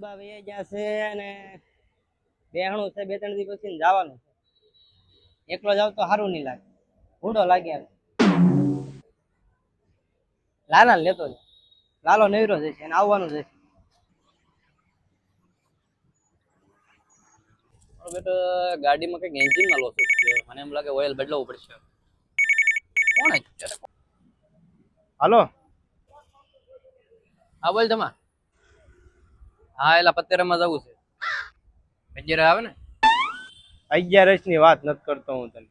વિજુબા વહી ગયા છે અને બેહણું છે 2-3 દી પછી જવાનું છે. એકલો જાવ તો સારું નહીં લાગે, ઊંડો લાગે. લાલા લેતો જ, લાલો નવરો જશે અને આવવાનું જશે. બેટો ગાડીમાં કઈક એન્જિનમાં લોસ છે, મને એમ લાગે ઓઇલ બદલાવવું પડશે. કોણ અત્યારે? હાલો, હા બોલ તમા. હા એલા પત્તેરામાં જવું છે. અત્યારે આવે ને 11 ની વાત નથી કરતો હું તને.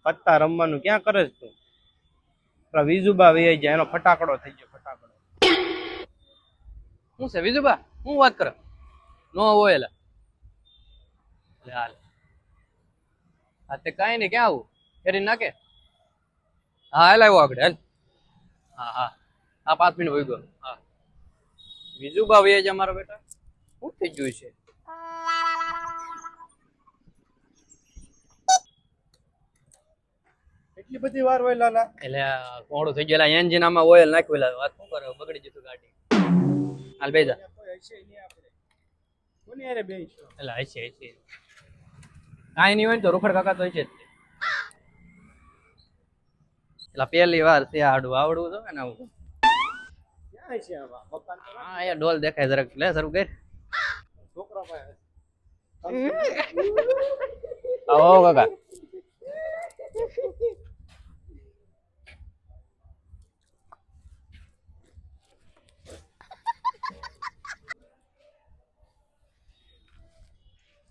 પત્તા રમવાનું ક્યાં કરે છે તું? પેલા વિજુબા વહી ગયા, એનો ફટાકડો થઈ ગયો. ફટાકડો શું છે વિજુબા? હું વાત કરે નો હોય એલા. હાલ હા તે કઈ નઈ, ક્યાં આવું ફેરી નાખે. હા હાલ આવ્યો આગળ હાલ. હા હા હા 5 મિનિટ વહી ગયો. હા વિજુબા વહી જાય મારા બેટા. શું થઈ ગયું છે? એટલી બધી વાર હોય લાલા? એટલે મોડું થઈ ગયેલા, એન્જિન આમાં ઓઇલ નાખવેલા. વાત શું કરે, બગડી જતું ગાડી. હાલ બેજા એટલે હશે કાંઈ નહીં હોય ને તો રૂખડ કાકા તો હશે જ. એટલે પહેલી વાર છે આવડવું છે ને આવું. હા એ ડોલ દેખાય જરાક, લે શરૂ કર. આવો કાકા.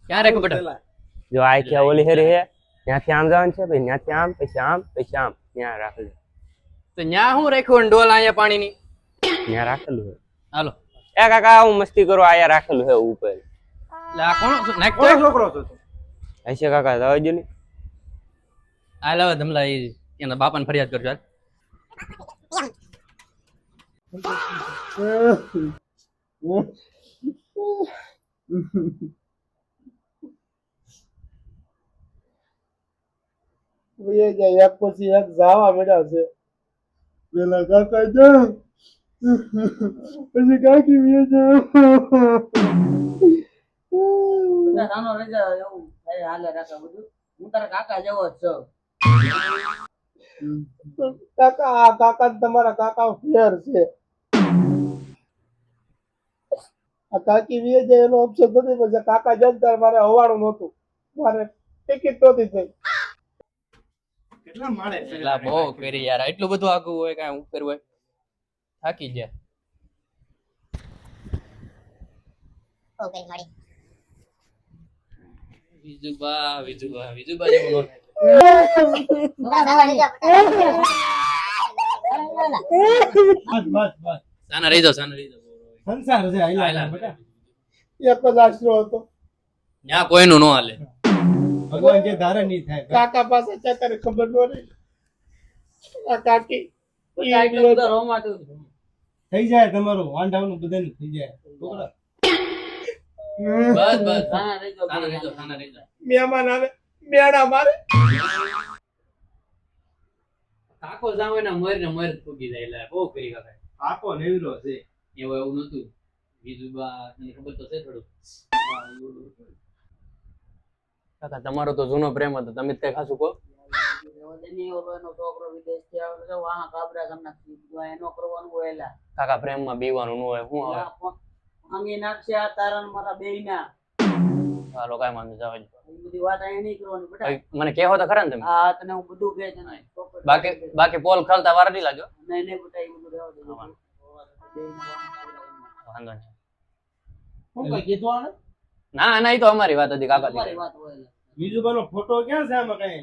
ક્યાં રે બેટા? જો આ છે ઓલી હેરી હે, ત્યાંથી આમ જવાનું છે, પછી ત્યાંથી આમ, પછી આમ, પછી આમ. ત્યાં રાખેલું તો ન્યા હું રાખ્યું ડોલ અહીંયા પાણીની? ત્યાં રાખેલું છે. હાલો એ કાકા હું મસ્તી કરો, આયા રાખેલું છે ઉપર. એટલે આ કોણ છોકરો છો? હશે કાકા જવા દો ને. હાલ હવે ધમલા એના બાપાને ફરિયાદ કરજો હાલ. એક પછી એક જાવા મળ્યા છે. પેલા કાકા જા, પછી કાકી વી જા. સાનો રજા એવું હાલે રાખા બધું. હું તારા કાકા જેવો જ છું. કાકા આ કાકા તમારા કાકા ફેર છે. આ કાકી વી જાય એનો ઓપ્શન નથી, પછી કાકા જનતા મારે હવાડું નહોતું, મારે ટિકિટ નહોતી થઈ. કેટલા માળે છે? એટલે બહુ કરી યાર, એટલું બધું આગું હોય કાંઈ ઉપર હોય, થાકી ગયા. વિજુબા જેવું સાના રહી જાઓ. સંસાર છે આયલા બેટા. એક જ આશરો હતો. ત્યાં કોઈનું ન હાલે. ભગવાન જે ધારે નહીં થાય. કાકા પાસે ચક્કર ખબર ન રહી. આ કાકી થઈ જાય તમારું વાંઢાનું બધાનું થઈ જાય. બસ સાના રહી જાઓ. મહેમાન આવે મેળા મારે. કાકો જાવ એના મર ફૂગી જાય. એટલે બહુ કરી કાકા. આખો નેવરો છે. એવું નતું. વિજુબા તને ખબર તો છે થોડું. કાકા તમારો તો જૂનો પ્રેમ હતો, તમે જ કઈ ખાસું કહો. છોકરો વિદેશ થી આવે તો વાહ કાબરા કરી નાખી. એનો કરવાનું હોય. કાકા પ્રેમમાં બીવાનું ન હોય. શું આવે અંગે નાખશે આ તારા મારા બેયના. હાલો કાંઈ વાંધો જવા દો. એ બધી વાત અહીં નહીં કરવાની બેટા. મને કહેવો તો ખરા ને તમે. હા તને હું બધું કહે છે ને. બાકી પોલ ખાલતા વાર નહીં લાગ્યો. નહીં બેટા એ બધું રહેવા દે. વાંધો નહીં. હું કઈ કીધું આને? ના ના, એ તો અમારી વાત હતી કાકા. તમારી વાત હોય. વિજુબાનો ફોટો ક્યાં છે આમાં? કઈ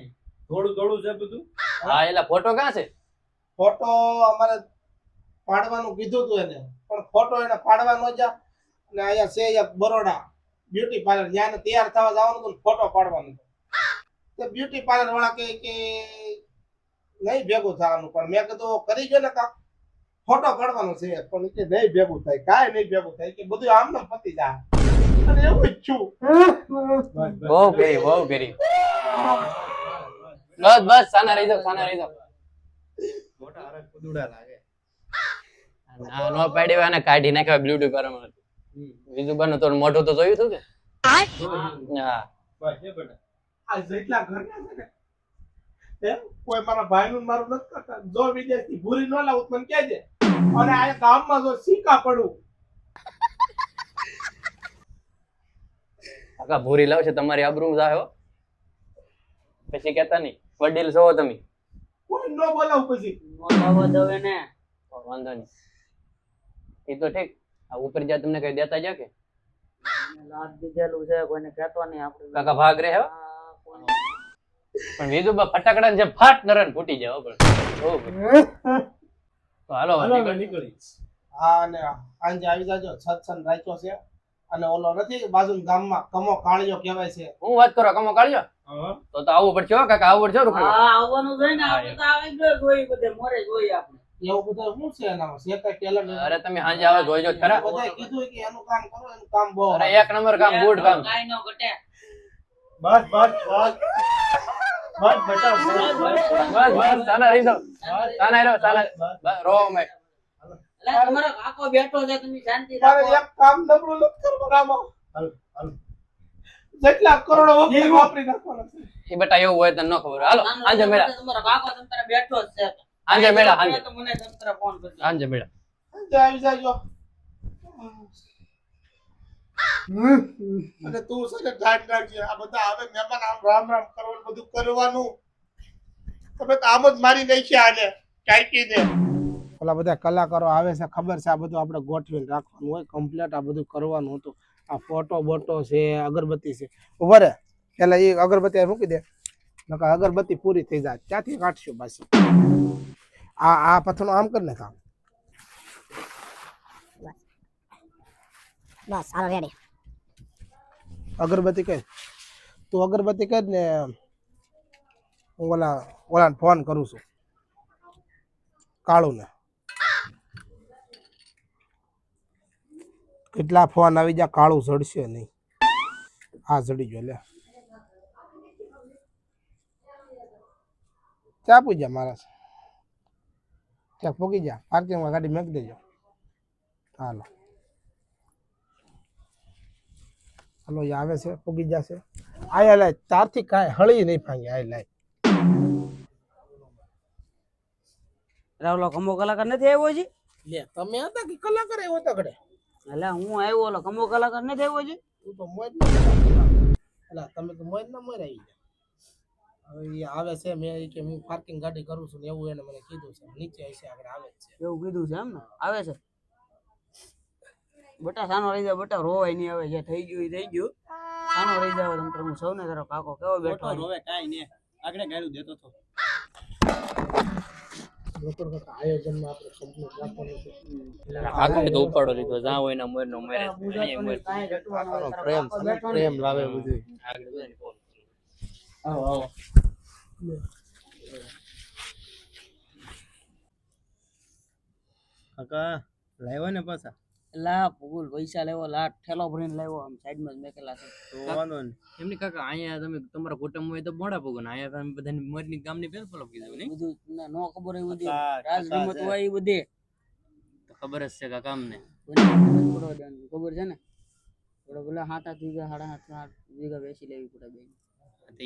થોડું છે બધું. હા એટલે ફોટો ક્યાં છે? ફોટો અમારે પાડવાનું કીધું તું એને, પણ ફોટો એને પાડવા ન જા. અને અહીંયા છે એક બરોડા બ્યુટી પાર્લર, જ્યાં તૈયાર થવા જવાનું હતું, ફોટો પાડવાનો તો બ્યુટી પાર્લર વાળા કે નહીં ભેગું થવાનું. પણ મેં કીધું કરી ગયો ને કાક ફોટો પાડવાનો છે, પણ કે નહીં ભેગું થાય, કાંઈ નહીં ભેગું થાય, કે બધું આમને પતી જાય. અને એવું જ છું. બહુ કરી બસ સાના રહી જાઓ. મોટા હરક કુદુડા લાગે. ના નો પાડી વાને કાઢી નાખ્યા બ્યુટી પાર્લર. વિજુબાનું તો મોઢું તો જોયું હતું કે હા બસ એ બેટા આ જેટલા ઘરના છે ને એમ કોઈ મારા ભાઈનું ને મારું નથી કરતા. જો વિદેશથી ભૂરી ન લાવું તો મને કહેજે. અને આ ગામમાં જો સિક્કા પડું કાકા ભૂરી લાવશે તમારી આબરૂ જાય હો પછી કહેતા નહીં વડીલ છો તમે કોઈ ન બોલાવું પછી. તો વાંધો નહીં એ તો ઠીક આ ઉપર જ્યાં તમને કઈ દેતા જા કે કાકા ભાગ રે હો પણ વિજુબા ફટાકડા જે ફાટ નરન ફૂટી જાય હો પણ તો હાલો નીકળી હા અને સાંજે આવી જાજો. સત્સંગ રાખ્યો છે અને ઓલો નથી બાજુના ગામમાં કમો કાળિયો કહેવાય છે. હું વાત કરો કમો કાઢ્યો હા તો આવું પડશે હો કાકા આવું પડશે હો રૂખડો એવું બધું શું છે એનામાં? છે કઈ ટેલેન્ટ? અરે તમે સાંજે આવે જોઈજો જ ખરા બધાએ કીધું કે એનું કામ કરો, એનું કામ બહુ અરે એક નંબર કામ ગુડ કામ બસ બસ બસ બસ બેટા બસ બસ બસ સાના રહી દો સાના રહો સાના બસ રો મે મારે એક કામ નબળું નથી કરવાનું આમાં. હાલ હાલ જેટલા કરોડો વાપરી નાખવાના છે. એ બેટા એવું હોય તો ન ખબર હાલો આંજે મેળા આંજે મેળા આંજે આંજે મેળા સાંજે આવી જાજો. અને તું છે ને ધ્યાન રાખજે. આ બધા આવે મહેમાન આમ રામ રામ કરવાનું બધું કરવાનું. તમે તો આમ જ મારી નાખ્યા આને કાંઈકી ને. ઓલા બધા કલાકારો આવે છે ખબર છે. આ બધું આપણે ગોઠવીને રાખવાનું હોય કમ્પ્લીટ. આ બધું કરવાનું હતું. આ ફોટો બોટો છે, અગરબત્તી છે. ઉભા રે પેલા એ અગરબત્તી આ મૂકી દે. નકર અગરબત્તી પૂરી થઈ જાય ક્યાંથી કાઢશું પાછી. આ પથ્થરનું આમ કરી ને કામ. બસ હાલો રેડી. અગરબત્તી કર. તું અગરબત્તી કર ને હું ઓલાને ફોન કરું છું કાળુને. કેટલા ફોન આવી જા કાળું જડશે નહીં. હા જડી ગયો લે. ચા પૂજા મારા ત્યાં પૂગી જા. પાર્કિંગમાં ગાડી મેક દેજો. હાલો હાલો એ આવે છે પૂગી જશે. આયા લાય તારથી કાંઈ હળી નહીં ભાંગી. આય લાય રાવલો કમો કલાકાર નથી આવ્યો હજી? લે તમે હતા કે કલાકાર આવ્યો હતો ઘડે? એટલે હું આવ્યો ઓલો કમો કલાકાર નથી આવ્યો હજી? તું તો મોજ એટલે તમે તો મોજ ના મોર આવી ગયા. હવે એ આવે છે. મેં કે હું પાર્કિંગ ગાડી કરું છું ને એવું એને મને કીધું છે. નીચે હશે આગળ આવે જ છે. એવું કીધું છે એમ ને? આવે છે બટા સાનો રહી જાવ બટા. રોવાય નહીં આવે. જે થઈ ગયું એ થઈ ગયું. સાનો રહી જાવ તમ હું સૌને તારો કાકો કેવો બેઠો રોવે કાઈ નહીં આગળ ગાડું દેતો તો લોકો આયોજનમાં આપણે કમ્પ્લીટ રાખવાનું છે. કાકા તો ઉપાડો લીધો જા હોય ને મોર નો મેરે કાંઈ રટવાનું હોય, તારો પ્રેમ કાકો બેઠો ને. પ્રેમ લાવે બધું. આગળ બધાને ફોન આવો આવો કાકા લાવ્યા ને પાછા લા ફૂલ પૈસા લેવો લાટ ઠેલો ભરીને લાવ્યો. આમ સાઈડમાં જ મેકેલા છે. તો વાંધો નહીં એમની કાકા અહીંયા તમે તમારા કુટુંબ હોય તો મોડા પગો ને અહીંયા તમે બધાની મરની ગામની પેલ ફોલો કીધું નહીં બધું ના નો ખબર હોય બધી કાકા, રાજ કાકા રમત છે. હોય એ બધી તો ખબર જ છે કાકા અમને ખબર છે ને. થોડો પેલા 7-8 વીઘા 7.5 વીઘા વેચી લેવી પડે બેન.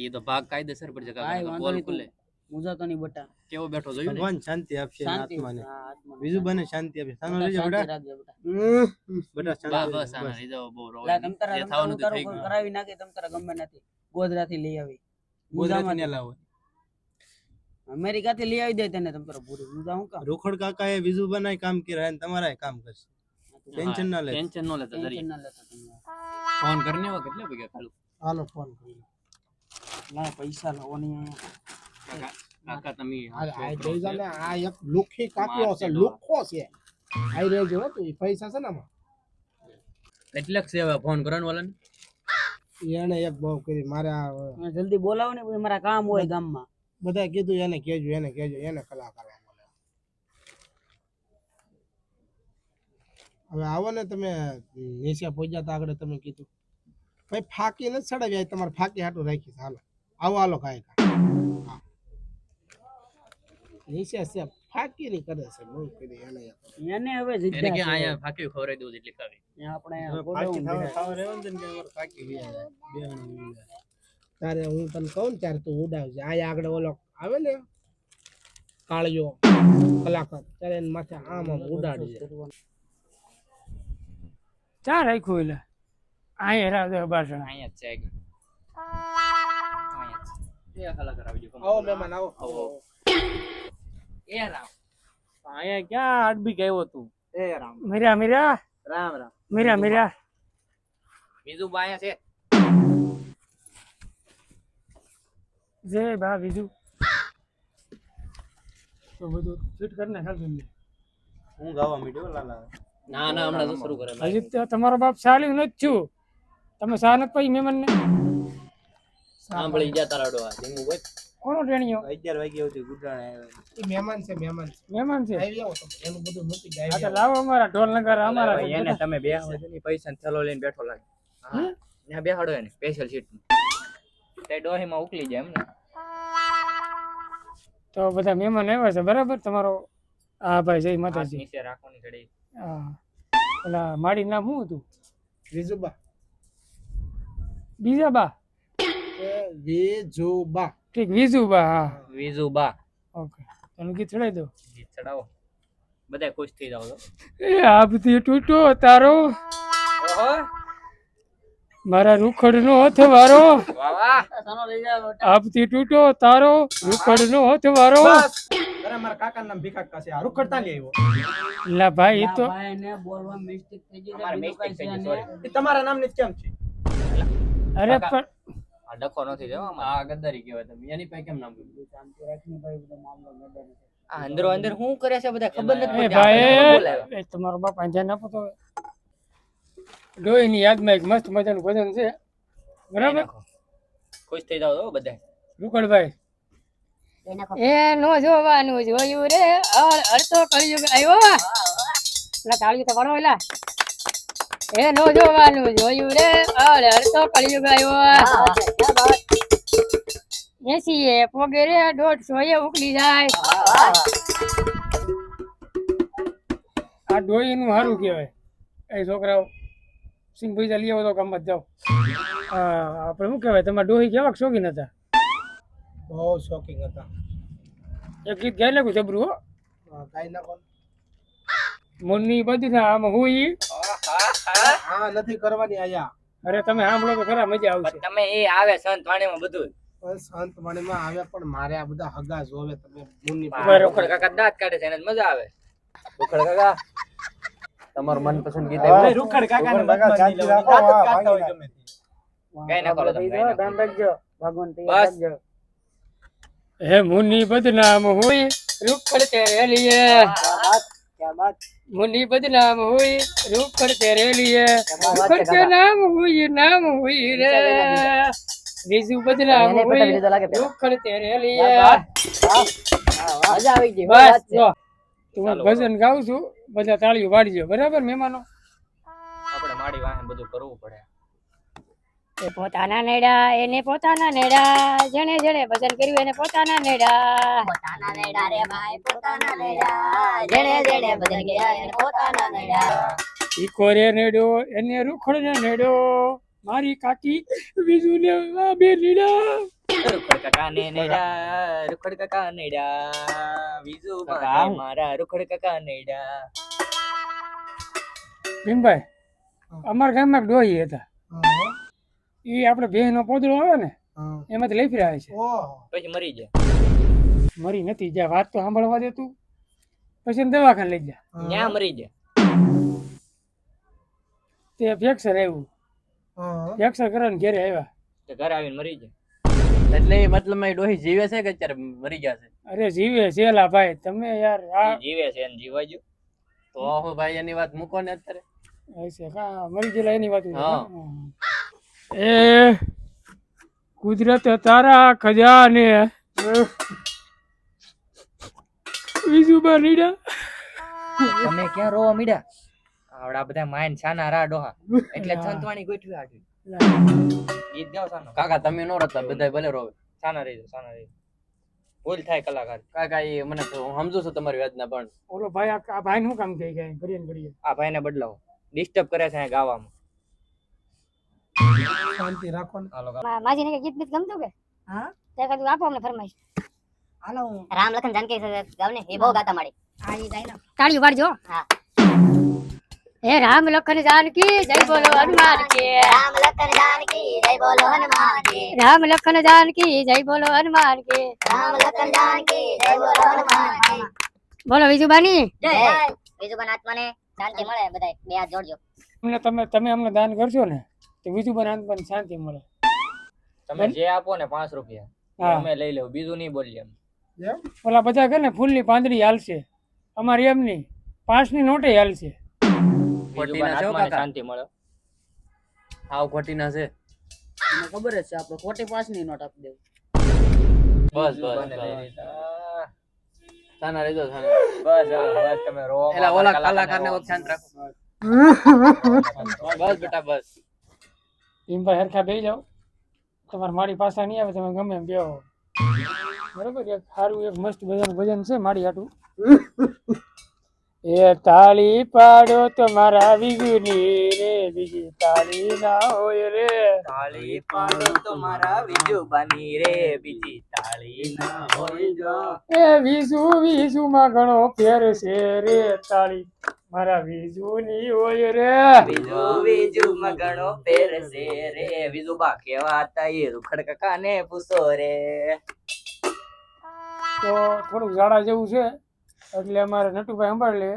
એ તો ભાગ કાયદેસર પડશે કાંઈ કાકા વાંધો પોલ નહીં. ખુલે મુજાતો નહીં બટા. કેવો બેઠો જોયું ને ભગવાન શાંતિ આપશે એના શાંતિ આત્માને હા, આત્માને બીજું બને શાંતિ આપે સાનો બટા લેજો શાંતિ બેટા રાખજે બટા. બેટા બસ શાંતિ બસ આના બસ. લીધો બહુ રોવા લા તમ તારા જે તમ થવાનું તારું તો થઈ ગયું કરાવી નાખે તમ તારા ગમે નથી. ગોધરાથી લઈ આવી. ગુજરાતી મુજામાં ને લાવો અમેરિકાથી લઈ આવી દે તને તમ તારા પૂરી મુજા હું કામ રોકડ કાકા એ બીજું બનાય કામ કર્યા અને તમારા કામ કરશે ટેન્શન ના લે ટેન્શન ન લેતા જરી ટેન્શન ના લેતા તમે. ફોન કરીને આવો કેટલા પૈસા ખાલું હાલો ફોન કરી. લા પૈસા લાવો નહીં કાકા કાકા તમે આ દઈ જા ને. આ એક લુખી કાપ્યો છે. લુખો છે. આઈ રહેજો હો તું. ઈ પૈસા છે ને આમાં. કેટલાક છે હવે ફોન કરવાનો વાળાને એને એક બહુ કરી મારે આ અહીંયા. જલ્દી બોલાવો ને પછી મારા કામ હોય ગામમાં. બધાએ કીધું એને કહેજો એને કલાકાર બોલે. હવે આવો ને તમે નીચે પહોંચ્યા તા આગળ તમે કીધું ભાઈ ફાકી નથી ચડાવી. આ તમારે ફાકી હાટું રાખી છે. હાલો આવો હાલો કાંઈ હા નીચે છે ફાકી ની કરે છે બહુ કરી એને એને હવે એને જીદ્દા કે છે. અહીંયા ફાકી ખવરાઈ દઉં જેટલી ખાવી ત્યાં આપણે ફાકી ગોડાઉન થાવ ભેગા. થાવ રહેવાનું છે ને કે અમારે ફાકી વી જાય બેહણ વી જાય તારે હું તને કહું ને ત્યારે તું ઉડાવજે આ આગળ ઓલો આવે ને કાળિયો કલાકાર ત્યારે એને માથે આમ આમ ઉડાડજે ચા રાખ્યું એટલે અહીંયા રાવ બાર જણા અહીંયા જ છે આગળ. અહીંયા જ. એ હલા કરાવજો આવો મહેમાન આવો આવો. એ રામ અહીંયા ક્યાં આડબી આવ્યો તું એ રામ મીરા મીરા રામ રામ મીરા મીરા બીજું બાયા છે જય બા બીજું તો બધું ફિટ કરીને ખાલી હું ગાવા મીડ્યો લાલા ના ના હમણાં તો શરૂ કરે હજી તો તમારો બાપ સાલ્યું નથી થયું તમે સા નથી પછી મહેમાન ને સાંભળી ગયા તારા ડોહા ધીમું બોલ કોનો ટેણીયો 11 વાગે આવતી ગુડાણે આવ્યા એ મહેમાન છે મહેમાન છે આવી આવો તમે એનું બધું મૂકી આ જાય તો લાવો અમારા ઢોલ નગારા અમારા છે એને બધા. તમે બે ની પૈસા ને થેલો લઈને બેઠો લાગે હા ત્યાં બેહાડો એને સ્પેશિયલ સીટ તે ડોહી માં ઉકલી જાય એમ ને તો બધા મહેમાન આવ્યા છે બરાબર તમારો હા ભાઈ જય હાથ માતાજી નીચે રાખવાની ઘડી હા ઓલા માડી નામ શું હતું વિજુબા બીજા બા વિજુબા ઠીક વિજુબા હા વિજુ બા ઓકે તમે ગીત ચડાવી દો ગીત ચડાવો બધા ખુશ થઈ જાવ તો એ આપતી તૂટો તારો ઓહો મારા રૂખડનો હથવારો વાહ વાહ સાનો લઈ જાવ આપતી તૂટો તારો રૂખડનો હથવારો અરે મારા કાકા નામ ભીખા કાશે આ રૂખડતા લઈ આવ્યો લા ભાઈ ઈ તો ભાઈ ને બોલવા મિસ્ટેક થઈ ગઈ છે અમારે બીજું mistake કઈ થઈ છે ગઈ, નહીં. sorry. એ તમારા નામની જ કેમ છે અરે કાકા. પણ આ ડખો નથી દેવા આ ગદ્દારી કહેવાય તમે એની પાસે કેમ નામ બોલ્યું શાંતિ રાખીને ભાઈ બધો મામલો મેદાન છે. આ અંદરો અંદર શું કરે છે બધા ખબર નથી એ પડતી. ભાઈ આપણે બોલાવ્યા. એ તમારો બાપ ધ્યાન આપો તો ડોહીની યાદમાં એક મસ્ત મજાનું ભજન છે બરાબર નાખો. ખુશ થઈ જાવ તો બધા રૂકડભાઈ એ નો જોવાનું જોયું રે અડધો કળિયુગ આવ્યો એટલે તાળીઓ તો ભણો એલા એ નો જોવાનું જોયું રે અડધો કળિયુગ આવ્યો 80 એ પોગે રે 150 એ ઉકલી જાય આ ડોહીનું સારું કહેવાય એ છોકરાઓ સિંગ પૈસા લઈ આવો તો ગામમાં જ જાઓ આપણે શું કહેવાય તમારા ડોહી કેવા શોખીન હતા બહુ શોખીન હતા એક ગીત ગાઈ નાખું જબરું હો કાઈ ના કોણ મુન્ની બદના આમ હુઈ હા નથી કરવાની આયા અરે તમે સાંભળો તો ખરા મજા આવશે તમે એ આવે સંત વાણીમાં બધું પણ સંત વાણીમાં આવ્યા પણ મારે આ બધા હગા જોવે તમે મુન્ની બરાબર. રોકડ કાકા દાંત કાઢે છે એને મજા આવે રોકડ કાકા તમારું મનપસંદ ગીત ભાઈ રૂખડ કાકાને મતમાં નહીં લેવાનું. દાંત જ કાઢતા હોય ગમે તે. ગાઈ નાખો તમે, ગાઈ નાખો. ધ્યાન રાખજો ભગવાન તૈયાર બસ. રાખજો હે મુન્ની બદનામ હુઈ રૂખડ તેરે લીએ ક્યાં બાત मुन्नी बदनाम हुई रूखड़ तेरे लिए रूखड़ के नाम हुई रे बीजू बदनाम हुई रूखड़ तेरे लिए મજા આવી ગઈ બસ જો તું ભજન ગાઉં છું બધા તાળીઓ વાળજો બરાબર મહેમાનો આપણે માડી વાહે બધું કરવું પડે એ પોતાના નેડા એને પોતાના નેડા જેણે જેણે ભજન કર્યું એને પોતાના નેડા પોતાના નેડા રે ભાઈ પોતાના નેડા જેણે જેણે ભજન ગયા એને પોતાના નેડા ઈકો રે નેડો એને રૂખડ ને નેડો મારી કાકી બીજુ ને આ બે નીડા રૂખડ કાકા ને નેડા રૂખડ કાકા નેડા બીજુ બાને મારા રૂખડ કાકા નેડા ભીમભાઈ અમારા ગામમાં એક ડોહી હતા એ આપણે બેહનો પોદળો આવે ને એમાંથી લઈ ફર્યા છે ઓહો પછી મરી જાય મરી નથી જ્યાં વાત તો સાંભળવા દે તું પછી એને દવાખાને લઈ જા ન્યા મરી જાય તે ફ્રેક્ચર આવ્યું ફ્રેક્ચર કરવાને ઘેરે આવ્યા તો ઘરે આવીને મરી જાય એટલે એ મતલબ ડોહી જીવે છે કે અત્યારે મરી ગયા છે અરે જીવે છેલા ભાઈ તમે યાર આ ઈ જીવે છે એને જીવાઈ ગયું તો હું ભાઈ એની વાત મૂકો ને અત્યારે હશે કા મરી ગયેલા એની વાત હા. એ કુદરત તારા ખજાને બીજું બા નીડા તમે ક્યાં રોવા મીડ્યા આવડા બધા માઈન સાના રા ડોહા એટલે સંતવાણી ગોઠવી આઠી ગીત ગાવ સાનો કાકા તમે નો રતા બધા ભલે રોવે સાના રહી જાઓ ભૂલ થાય કલાકાર. કાકા એ મને તો હું સમજુ છું તમારી વેદના, પણ ઓલો ભાઈ આ ભાઈ નું કામ થઈ ગયા ઘડીએ ને ઘડીએ આ ભાઈને બદલાવો, ડિસ્ટર્બ કરે છે અહીંયા ગાવામાં. શાંતિ રાખો ને. માજીને કે ગીત બીત ગમતું કે હા તે કીધું આપો અમને ફરમાઈશ હાલો હું રામ લખન જાનકી ગાવને એ બહુ ગાતા માડી. આ ઈ ગાઈ નાખ. તાળીઓ પાડજો હા. હે રામ લખન જાનકી જય બોલો હનુમાન કે રામ લખન જાનકી જય બોલો હનુમાન કી. રામ લખન જાનકી જય બોલો હનુમાન કે રામ લખન જાનકી જય બોલો હનુમાન કી. બોલો વિજુબાની જય. વિજુબન આત્માને શાંતિ મળે બધાય બે હાથ જોડજો. તમે અમને દાન કરશો ને તો વિજુબાન આત્માને શાંતિ મળે. તમે જે આપો ને 5 રૂપિયા હા અમે લઈ લેવું, બીજું નહીં બોલીએ એમ. એમ? ઓલા બધા કે ને ફૂલની પાંદડી હાલશે, અમારી એમ નહીં 5 ની નોટે હાલશે. ખોટીના છો આત્માને કાકા? શાંતિ મળે. હાવ ખોટીના છે. મને ખબર જ છે આપણે ખોટી 5 ની નોટ આપી દેવું. બસ બસ સાના રહેજો સાના. બસ તમે રોવા એલા ઓલા કલાકારને વખત શાંત રાખો. બસ બેટા બસ. એમ પર હરખા બેસી જાઓ, તમારે મારી પાછા નહીં આવે, તમે ગમે એમ બેહો બરોબર. એક સારું એક મસ્ત ભજન છે મારી હાટું. એ તાળી પાડો તો મારા વિગુની રે, બીજી તાળી ના હોય રે. તાળી પાડો તો મારા વિજુબાની રે, બીજી તાળી ના હોય જો. એ વિજુ માં ઘણો ફેર છે રે, તાળી મારા વિજુની હોય રે. વિજુ મગણો પેર છે રે, વિજુબા કેવા હતા એ રૂખડ કાકા ને પૂછો રે. તો થોડુંક ઝાડા જેવું છે એટલે અમારે નટુભાઈ સંભાળી લે.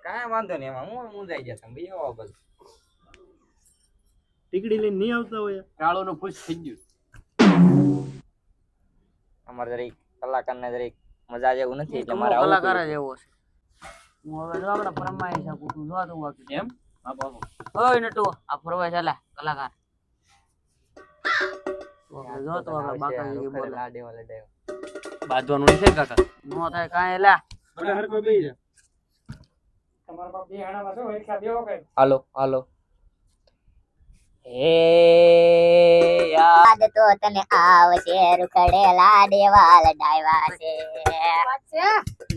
કાંઈ વાંધો નહીં, એમાં હું મુંજાઈ જશે ભાઈ. આવો બધું ટીકડી લઈને નહીં આવતા હોય કાળોનું પૂછ થઈ ગયું. અમારે જરીક કલાકાર ને જરીક મજા જેવું નથી એટલે મારે કલાકાર જ એવો છે. હું હવે જો આપણે ફરમાઈ શકું તું જો તો વાકી એમ આપો આપો. ઓય નટુ આ ફરવાય ચાલે કલાકાર તો આપણે જો તો આપણે બાકા જેવી બોલે લાડેવા લડાયો. બાંધવાનું નહીં છે કાકા? નો થાય કાંઈ એલા બધા હરખો બેહી જા. તમારા બાપ બે હાણામાં છો હરખા બેહો કઈ. હાલો હાલો. હે યાર યાદ તો તને આવશે રૂખડે લાડેવાલ ડાયવા છે.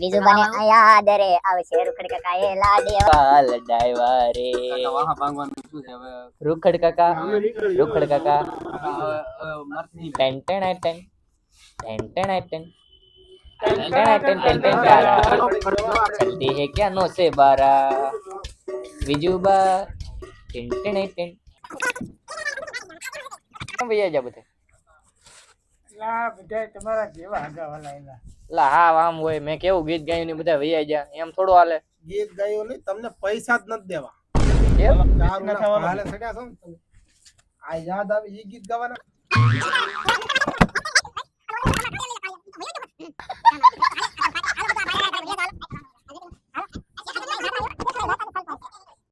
વિજુબાને યાદ રે આવશે રૂખડ કાકા એ લાડેવાલ. લડાયવા રે કાકા વાહ ભાંગવાનું શું છે હવે? રૂખડ કાકા, રૂખડ કાકા. મરથી ten ten I ten ten ten I ten ten ten ten ten ten प्यारा चलती है क्या 9 से 12 विजुबा टेन टेन आई टेन भैया जा बते લા બધા તમારા જેવા હગાવાલા એલા. લા હા આમ હોય મેં કેવું ગીત ગાયું ને બધા ભૈયા જા એમ થોડું હાલે. ગીત ગાયું નહીં, તમને પૈસા જ નથી દેવા. એમ દારૂના ભાલે ચડ્યા છો ને તમે. આ યાદ આવે ઈ ગીત ગાવાના.